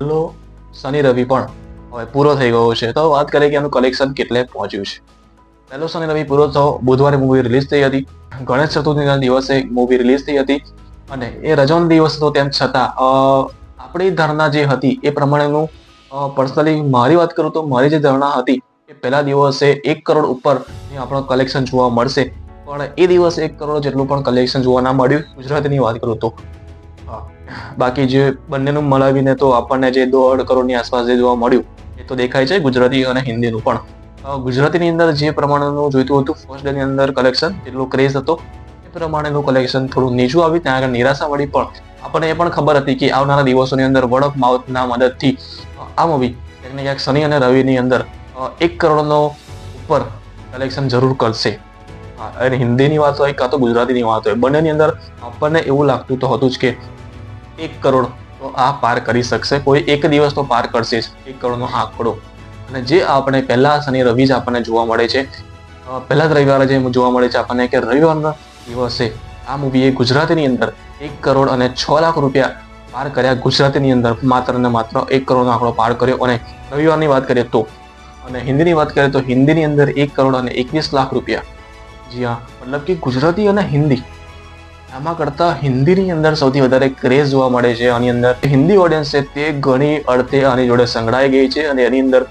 પહેલો શનિ રવિ પણ હવે પૂરો થઈ ગયો છે. તો વાત કરીએ કે એનું કલેક્શન કેટલે પહોંચ્યું છે. પહેલો શનિ રવિ પૂરો થયો, બુધવારે મૂવી રિલીઝ થઈ હતી. ગણેશ ચતુર્થીના દિવસે મૂવી રિલીઝ થઈ હતી અને એ રજાનો દિવસ હતો તેમ છતાં આપણી ધારણા જે હતી એ પ્રમાણેનું પર્સનલી મારી વાત કરું તો મારી જે ધારણા હતી કે પહેલા દિવસે 1 કરોડ ઉપર આપણો કલેક્શન જોવા મળશે, પણ એ દિવસે 1 કરોડ જેટલું પણ કલેક્શન જોવા ના મળ્યું ગુજરાતીની વાત કરું તો. બાકી જે બંનેનું મળાવીને તો આપણને જે 1.5 કરોડની આસપાસ જે જોવા મળ્યું એ તો દેખાય છે ગુજરાતી અને હિન્દીનું પણ. ગુજરાતીની અંદર જે પ્રમાણેનું જોઈતું હતું ફર્સ્ટ ડેની અંદર કલેક્શન જેટલો ક્રેઝ હતો એ પ્રમાણેનું કલેક્શન થોડું નીચું આવ્યું, ત્યાં આગળ નિરાશા મળી. પણ આપણને એ પણ ખબર હતી કે આવનારા દિવસોની અંદર વર્ડ ઓફ માઉથના મદદથી આ મૂવી ક્યાંક ને ક્યાંક શનિ અને રવિની અંદર 1 કરોડનો ઉપર કલેક્શન જરૂર કરશે. અને હિન્દીની વાત હોય કાં તો ગુજરાતીની વાત હોય, બંનેની અંદર આપણને એવું લાગતું તો હતું જ કે 1 કરોડ તો આ પાર કરી શકશે, કોઈ એક દિવસ તો પાર કરશે જ 1 કરોડનો આંકડો. અને જે આપણે પહેલા શનિ રવિ જ આપણને જોવા મળે છે, પહેલા જ રવિવારે જે જોવા મળે છે આપણને કે રવિવારના દિવસે આ મૂવીએ ગુજરાતીની અંદર 1 કરોડ અને 6 લાખ રૂપિયા પાર કર્યા. ગુજરાતીની અંદર માત્ર ને માત્ર 1 કરોડનો આંકડો પાર કર્યો. અને રવિવારની વાત કરીએ તો અને હિન્દીની વાત કરીએ તો હિન્દીની અંદર 1 કરોડ અને 21 લાખ રૂપિયા. જી હા, મતલબ કે ગુજરાતી અને હિન્દી આમાં કરતા હિન્દીની અંદર સૌથી વધારે ક્રેઝ જોવા મળે છે. આની અંદર હિન્દી ઓડિયન્સ છે તે ઘણી અર્થે આની જોડે સંકળાઈ ગઈ છે અને એની અંદર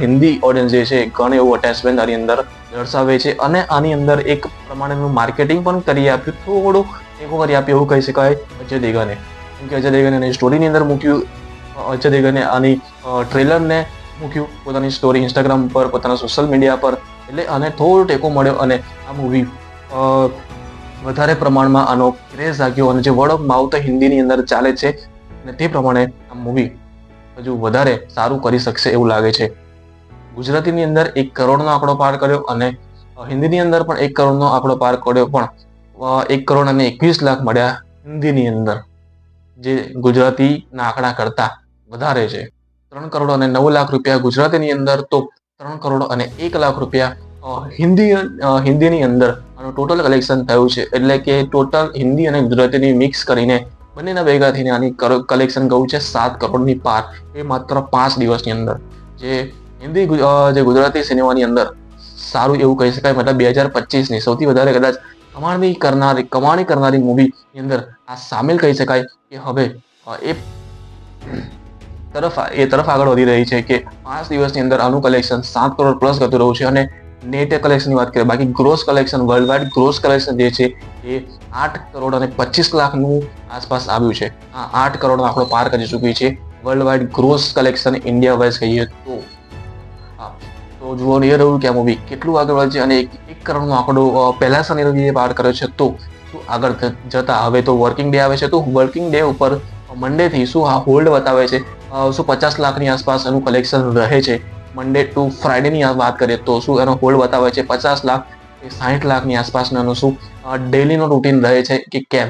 હિન્દી ઓડિયન્સ જે છે ઘણું એવું અટેચમેન્ટ આની અંદર દર્શાવે છે. અને આની અંદર એક પ્રમાણેનું માર્કેટિંગ પણ કરી આપ્યું, થોડું ટેકો કરી આપ્યું એવું કહી શકાય અજય દેવગને. કેમ કે અજય દેવગને એની સ્ટોરીની અંદર મૂક્યું, અજય દેવગને આની ટ્રેલરને મૂક્યું પોતાની સ્ટોરી ઇન્સ્ટાગ્રામ પર, પોતાના સોશિયલ મીડિયા પર, એટલે આને થોડો ટેકો મળ્યો અને આ મૂવી વધારે પ્રમાણમાં આનો ક્રેઝ જાગ્યો. અને જે વર્ડ ઓફ માઉથ હિન્દીની અંદર ચાલે છે અને તે પ્રમાણે આ મૂવી હજુ વધારે સારું કરી શકશે એવું લાગે છે. ગુજરાતીની અંદર 1 કરોડનો આંકડો પાર કર્યો અને હિન્દીની અંદર પણ 1 કરોડનો આંકડો પાર કર્યો, પણ 1 કરોડ અને 21 લાખ મળ્યા હિન્દીની અંદર, જે ગુજરાતીના આંકડા કરતા વધારે છે. 3 કરોડ અને 9 લાખ રૂપિયા ગુજરાતીની અંદર તો 3 કરોડ અને 1 લાખ રૂપિયા હિન્દીની અંદર આનું ટોટલ કલેક્શન થયું છે. એટલે કે ટોટલ હિન્દી અને ગુજરાતીની મિક્સ કરીને બંનેના ભેગા થઈને આની કલેક્શન ગયું છે 7 કરોડની પાર. એ માત્ર 5 દિવસની અંદર, જે જે ગુજરાતી સિનેમાની અંદર સારું એવું કહી શકાય. મતલબ 2025ની સૌથી વધારે કદાચ કમાણી કરનારી મૂવીની અંદર આ સામેલ કહી શકાય કે હવે એ તરફ આગળ વધી રહી છે કે 5 દિવસની અંદર આનું કલેક્શન 7 કરોડ પ્લસ જતું રહ્યું છે. અને નેટ કલેક્શનની વાત કરીએ, બાકી gross collection, world wide gross collection જે છે એ 8 કરોડ અને 25 લાખનું આસપાસ આવ્યું છે. આ 8 કરોડનો આંકડો પાર કરી ચૂકી છે world wide gross collection India wise કહીએ તો. તો જોવાનું એ રહ્યું કે આ મૂવી કેટલું આગળ વધે છે. અને 1 કરોડનો આંકડો પહેલા શનિ રવિએ પાર કર્યો છે, તો શું આગળ જતા હવે તો વર્કિંગ ડે આવે છે, તો વર્કિંગ ડે ઉપર મંડેથી શું આ હોલ્ડ બતાવે છે, શું 50 લાખની આસપાસ એનું કલેક્શન રહે છે. મંડે ટુ ફ્રાઈડેની વાત કરીએ તો શું એનો હોલ્ડ બતાવે છે 50 લાખ કે 60 લાખની આસપાસનો શું ડેલીનો રૂટીન રહે છે કે કેમ.